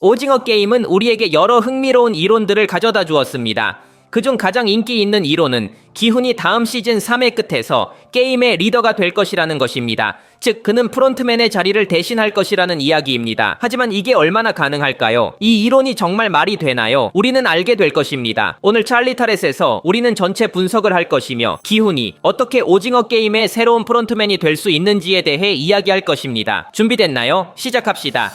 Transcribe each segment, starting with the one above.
오징어 게임은 우리에게 여러 흥미로운 이론들을 가져다 주었습니다. 그중 가장 인기 있는 이론은 기훈이 다음 시즌 3회 끝에서 게임의 리더가 될 것이라는 것입니다. 즉 그는 프론트맨의 자리를 대신할 것이라는 이야기입니다. 하지만 이게 얼마나 가능할까요? 이 이론이 정말 말이 되나요? 우리는 알게 될 것입니다. 오늘 찰리 타렛에서 우리는 전체 분석을 할 것이며 기훈이 어떻게 오징어 게임의 새로운 프론트맨이 될 수 있는지에 대해 이야기할 것입니다. 준비됐나요? 시작합시다.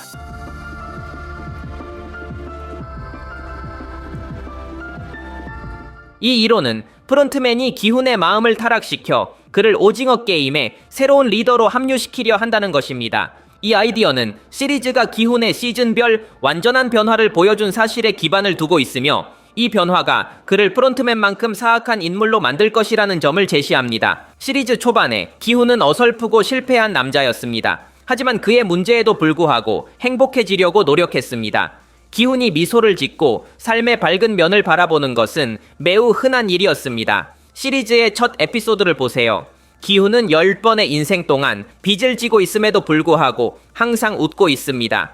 이 이론은 프론트맨이 기훈의 마음을 타락시켜 그를 오징어 게임의 새로운 리더로 합류시키려 한다는 것입니다. 이 아이디어는 시리즈가 기훈의 시즌별 완전한 변화를 보여준 사실에 기반을 두고 있으며 이 변화가 그를 프론트맨만큼 사악한 인물로 만들 것이라는 점을 제시합니다. 시리즈 초반에 기훈은 어설프고 실패한 남자였습니다. 하지만 그의 문제에도 불구하고 행복해지려고 노력했습니다. 기훈이 미소를 짓고 삶의 밝은 면을 바라보는 것은 매우 흔한 일이었습니다. 시리즈의 첫 에피소드를 보세요. 기훈은 10번의 인생 동안 빚을 지고 있음에도 불구하고 항상 웃고 있습니다.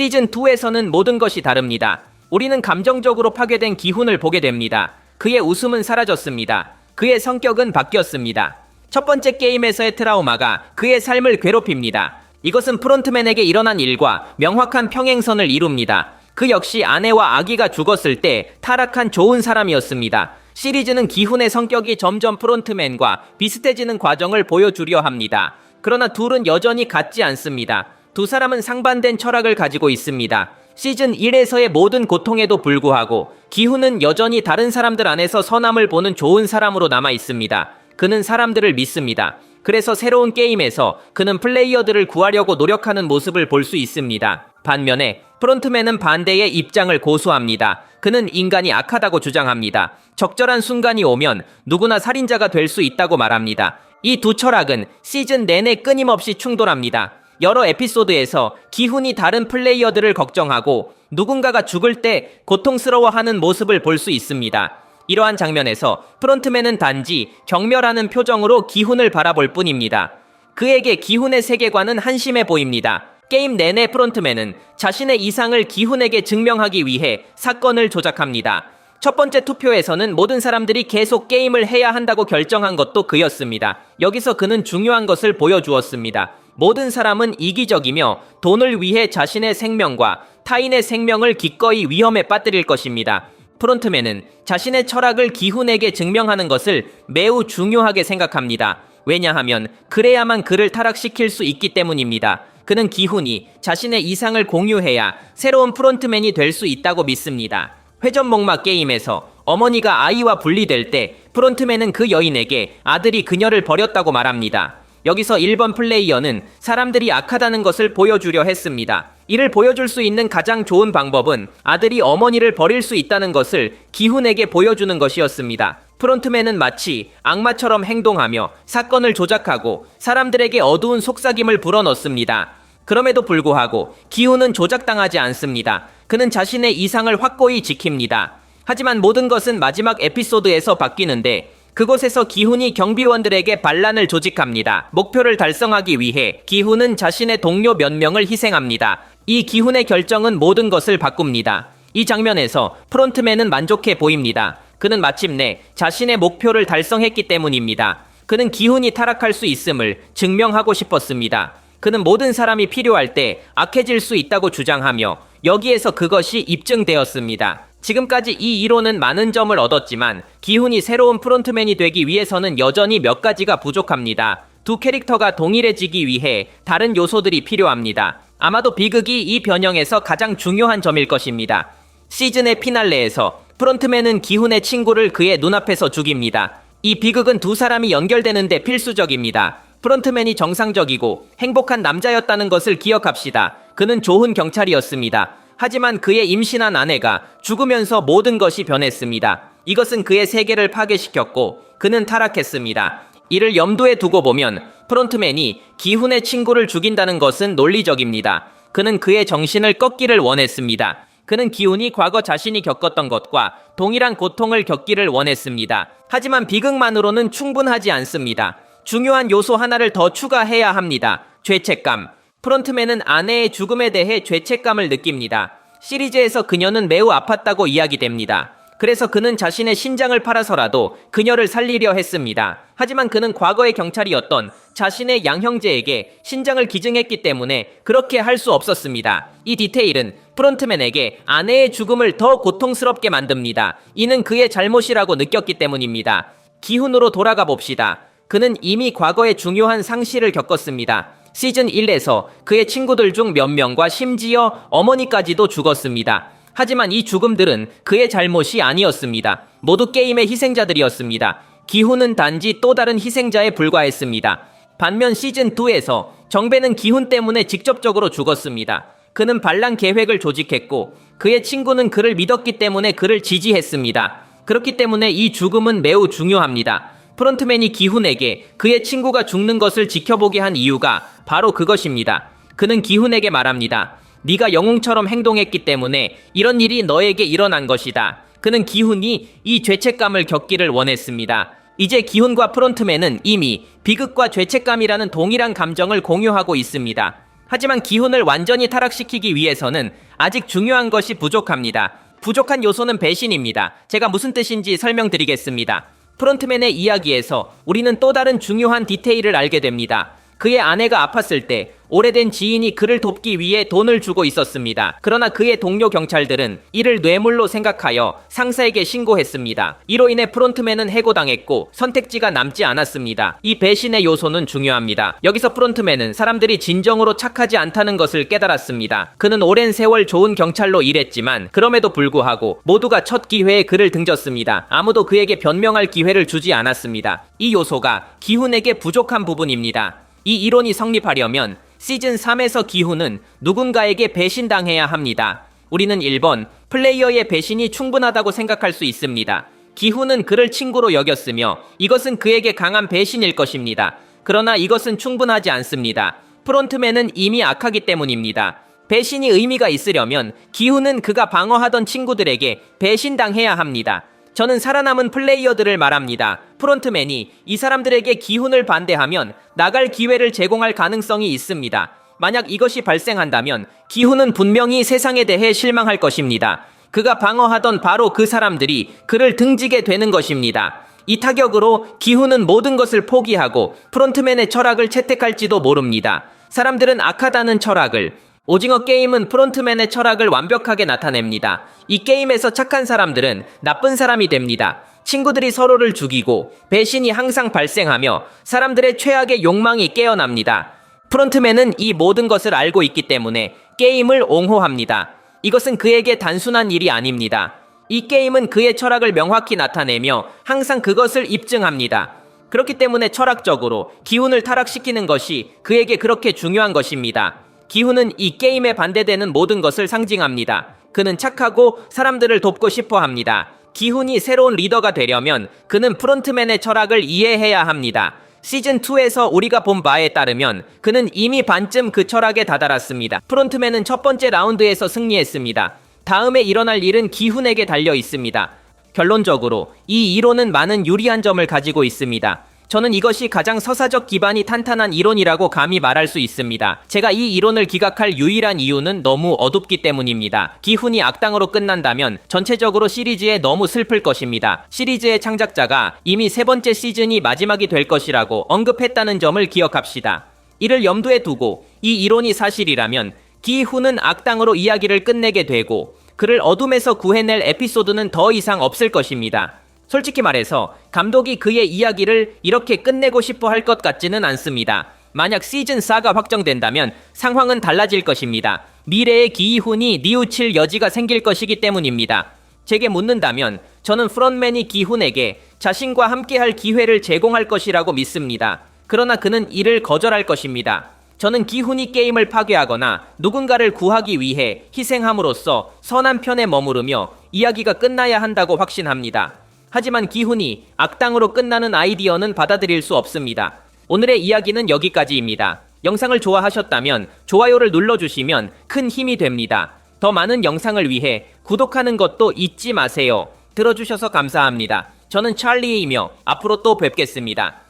시즌2에서는 모든 것이 다릅니다. 우리는 감정적으로 파괴된 기훈을 보게 됩니다. 그의 웃음은 사라졌습니다. 그의 성격은 바뀌었습니다. 첫 번째 게임에서의 트라우마가 그의 삶을 괴롭힙니다. 이것은 프론트맨에게 일어난 일과 명확한 평행선을 이룹니다. 그 역시 아내와 아기가 죽었을 때 타락한 좋은 사람이었습니다. 시리즈는 기훈의 성격이 점점 프론트맨과 비슷해지는 과정을 보여주려 합니다. 그러나 둘은 여전히 같지 않습니다. 두 사람은 상반된 철학을 가지고 있습니다. 시즌 1에서의 모든 고통에도 불구하고 기훈은 여전히 다른 사람들 안에서 선함을 보는 좋은 사람으로 남아 있습니다. 그는 사람들을 믿습니다. 그래서 새로운 게임에서 그는 플레이어들을 구하려고 노력하는 모습을 볼 수 있습니다. 반면에 프론트맨은 반대의 입장을 고수합니다. 그는 인간이 악하다고 주장합니다. 적절한 순간이 오면 누구나 살인자가 될 수 있다고 말합니다. 이 두 철학은 시즌 내내 끊임없이 충돌합니다. 여러 에피소드에서 기훈이 다른 플레이어들을 걱정하고 누군가가 죽을 때 고통스러워하는 모습을 볼 수 있습니다. 이러한 장면에서 프론트맨은 단지 경멸하는 표정으로 기훈을 바라볼 뿐입니다. 그에게 기훈의 세계관은 한심해 보입니다. 게임 내내 프론트맨은 자신의 이상을 기훈에게 증명하기 위해 사건을 조작합니다. 첫 번째 투표에서는 모든 사람들이 계속 게임을 해야 한다고 결정한 것도 그였습니다. 여기서 그는 중요한 것을 보여주었습니다. 모든 사람은 이기적이며 돈을 위해 자신의 생명과 타인의 생명을 기꺼이 위험에 빠뜨릴 것입니다. 프론트맨은 자신의 철학을 기훈에게 증명하는 것을 매우 중요하게 생각합니다. 왜냐하면 그래야만 그를 타락시킬 수 있기 때문입니다. 그는 기훈이 자신의 이상을 공유해야 새로운 프론트맨이 될 수 있다고 믿습니다. 회전목마 게임에서 어머니가 아이와 분리될 때 프론트맨은 그 여인에게 아들이 그녀를 버렸다고 말합니다. 여기서 1번 플레이어는 사람들이 악하다는 것을 보여주려 했습니다. 이를 보여줄 수 있는 가장 좋은 방법은 아들이 어머니를 버릴 수 있다는 것을 기훈에게 보여주는 것이었습니다. 프론트맨은 마치 악마처럼 행동하며 사건을 조작하고 사람들에게 어두운 속삭임을 불어넣습니다. 그럼에도 불구하고 기훈은 조작당하지 않습니다. 그는 자신의 이상을 확고히 지킵니다. 하지만 모든 것은 마지막 에피소드에서 바뀌는데 그곳에서 기훈이 경비원들에게 반란을 조직합니다. 목표를 달성하기 위해 기훈은 자신의 동료 몇 명을 희생합니다. 이 기훈의 결정은 모든 것을 바꿉니다. 이 장면에서 프론트맨은 만족해 보입니다. 그는 마침내 자신의 목표를 달성했기 때문입니다. 그는 기훈이 타락할 수 있음을 증명하고 싶었습니다. 그는 모든 사람이 필요할 때 악해질 수 있다고 주장하며 여기에서 그것이 입증되었습니다. 지금까지 이 이론은 많은 점을 얻었지만 기훈이 새로운 프론트맨이 되기 위해서는 여전히 몇 가지가 부족합니다. 두 캐릭터가 동일해지기 위해 다른 요소들이 필요합니다. 아마도 비극이 이 변형에서 가장 중요한 점일 것입니다. 시즌의 피날레에서 프론트맨은 기훈의 친구를 그의 눈앞에서 죽입니다. 이 비극은 두 사람이 연결되는데 필수적입니다. 프론트맨이 정상적이고 행복한 남자였다는 것을 기억합시다. 그는 좋은 경찰이었습니다. 하지만 그의 임신한 아내가 죽으면서 모든 것이 변했습니다. 이것은 그의 세계를 파괴시켰고 그는 타락했습니다. 이를 염두에 두고 보면 프론트맨이 기훈의 친구를 죽인다는 것은 논리적입니다. 그는 그의 정신을 꺾기를 원했습니다. 그는 기훈이 과거 자신이 겪었던 것과 동일한 고통을 겪기를 원했습니다. 하지만 비극만으로는 충분하지 않습니다. 중요한 요소 하나를 더 추가해야 합니다. 죄책감. 프론트맨은 아내의 죽음에 대해 죄책감을 느낍니다. 시리즈에서 그녀는 매우 아팠다고 이야기됩니다. 그래서 그는 자신의 신장을 팔아서라도 그녀를 살리려 했습니다. 하지만 그는 과거의 경찰이었던 자신의 양형제에게 신장을 기증했기 때문에 그렇게 할 수 없었습니다. 이 디테일은 프론트맨에게 아내의 죽음을 더 고통스럽게 만듭니다. 이는 그의 잘못이라고 느꼈기 때문입니다. 기훈으로 돌아가 봅시다. 그는 이미 과거에 중요한 상실을 겪었습니다. 시즌 1에서 그의 친구들 중 몇 명과 심지어 어머니까지도 죽었습니다. 하지만 이 죽음들은 그의 잘못이 아니었습니다. 모두 게임의 희생자들이었습니다. 기훈은 단지 또 다른 희생자에 불과했습니다. 반면 시즌2에서 정배는 기훈 때문에 직접적으로 죽었습니다. 그는 반란 계획을 조직했고 그의 친구는 그를 믿었기 때문에 그를 지지했습니다. 그렇기 때문에 이 죽음은 매우 중요합니다. 프론트맨이 기훈에게 그의 친구가 죽는 것을 지켜보게 한 이유가 바로 그것입니다. 그는 기훈에게 말합니다. 네가 영웅처럼 행동했기 때문에 이런 일이 너에게 일어난 것이다. 그는 기훈이 이 죄책감을 겪기를 원했습니다. 이제 기훈과 프론트맨은 이미 비극과 죄책감이라는 동일한 감정을 공유하고 있습니다. 하지만 기훈을 완전히 타락시키기 위해서는 아직 중요한 것이 부족합니다. 부족한 요소는 배신입니다. 제가 무슨 뜻인지 설명드리겠습니다. 프론트맨의 이야기에서 우리는 또 다른 중요한 디테일을 알게 됩니다. 그의 아내가 아팠을 때 오래된 지인이 그를 돕기 위해 돈을 주고 있었습니다. 그러나 그의 동료 경찰들은 이를 뇌물로 생각하여 상사에게 신고했습니다. 이로 인해 프론트맨은 해고당했고 선택지가 남지 않았습니다. 이 배신의 요소는 중요합니다. 여기서 프론트맨은 사람들이 진정으로 착하지 않다는 것을 깨달았습니다. 그는 오랜 세월 좋은 경찰로 일했지만 그럼에도 불구하고 모두가 첫 기회에 그를 등졌습니다. 아무도 그에게 변명할 기회를 주지 않았습니다. 이 요소가 기훈에게 부족한 부분입니다. 이 이론이 성립하려면 시즌 3에서 기훈은 누군가에게 배신당해야 합니다. 우리는 1번 플레이어의 배신이 충분하다고 생각할 수 있습니다. 기훈은 그를 친구로 여겼으며 이것은 그에게 강한 배신일 것입니다. 그러나 이것은 충분하지 않습니다. 프론트맨은 이미 악하기 때문입니다. 배신이 의미가 있으려면 기훈은 그가 방어하던 친구들에게 배신당해야 합니다. 저는 살아남은 플레이어들을 말합니다. 프론트맨이 이 사람들에게 기훈을 반대하면 나갈 기회를 제공할 가능성이 있습니다. 만약 이것이 발생한다면 기훈은 분명히 세상에 대해 실망할 것입니다. 그가 방어하던 바로 그 사람들이 그를 등지게 되는 것입니다. 이 타격으로 기훈은 모든 것을 포기하고 프론트맨의 철학을 채택할지도 모릅니다. 사람들은 악하다는 철학을, 오징어 게임은 프론트맨의 철학을 완벽하게 나타냅니다. 이 게임에서 착한 사람들은 나쁜 사람이 됩니다. 친구들이 서로를 죽이고 배신이 항상 발생하며 사람들의 최악의 욕망이 깨어납니다. 프론트맨은 이 모든 것을 알고 있기 때문에 게임을 옹호합니다. 이것은 그에게 단순한 일이 아닙니다. 이 게임은 그의 철학을 명확히 나타내며 항상 그것을 입증합니다. 그렇기 때문에 철학적으로 기훈을 타락시키는 것이 그에게 그렇게 중요한 것입니다. 기훈은 이 게임에 반대되는 모든 것을 상징합니다. 그는 착하고 사람들을 돕고 싶어 합니다. 기훈이 새로운 리더가 되려면 그는 프론트맨의 철학을 이해해야 합니다. 시즌2에서 우리가 본 바에 따르면 그는 이미 반쯤 그 철학에 다다랐습니다. 프론트맨은 첫 번째 라운드에서 승리했습니다. 다음에 일어날 일은 기훈에게 달려 있습니다. 결론적으로 이 이론은 많은 유리한 점을 가지고 있습니다. 저는 이것이 가장 서사적 기반이 탄탄한 이론이라고 감히 말할 수 있습니다. 제가 이 이론을 기각할 유일한 이유는 너무 어둡기 때문입니다. 기훈이 악당으로 끝난다면 전체적으로 시리즈에 너무 슬플 것입니다. 시리즈의 창작자가 이미 세 번째 시즌이 마지막이 될 것이라고 언급했다는 점을 기억합시다. 이를 염두에 두고 이 이론이 사실이라면 기훈은 악당으로 이야기를 끝내게 되고 그를 어둠에서 구해낼 에피소드는 더 이상 없을 것입니다. 솔직히 말해서 감독이 그의 이야기를 이렇게 끝내고 싶어 할 것 같지는 않습니다. 만약 시즌 4가 확정된다면 상황은 달라질 것입니다. 미래의 기훈이 뉘우칠 여지가 생길 것이기 때문입니다. 제게 묻는다면 저는 프론트맨이 기훈에게 자신과 함께할 기회를 제공할 것이라고 믿습니다. 그러나 그는 이를 거절할 것입니다. 저는 기훈이 게임을 파괴하거나 누군가를 구하기 위해 희생함으로써 선한 편에 머무르며 이야기가 끝나야 한다고 확신합니다. 하지만 기훈이 악당으로 끝나는 아이디어는 받아들일 수 없습니다. 오늘의 이야기는 여기까지입니다. 영상을 좋아하셨다면 좋아요를 눌러주시면 큰 힘이 됩니다. 더 많은 영상을 위해 구독하는 것도 잊지 마세요. 들어주셔서 감사합니다. 저는 찰리이며 앞으로 또 뵙겠습니다.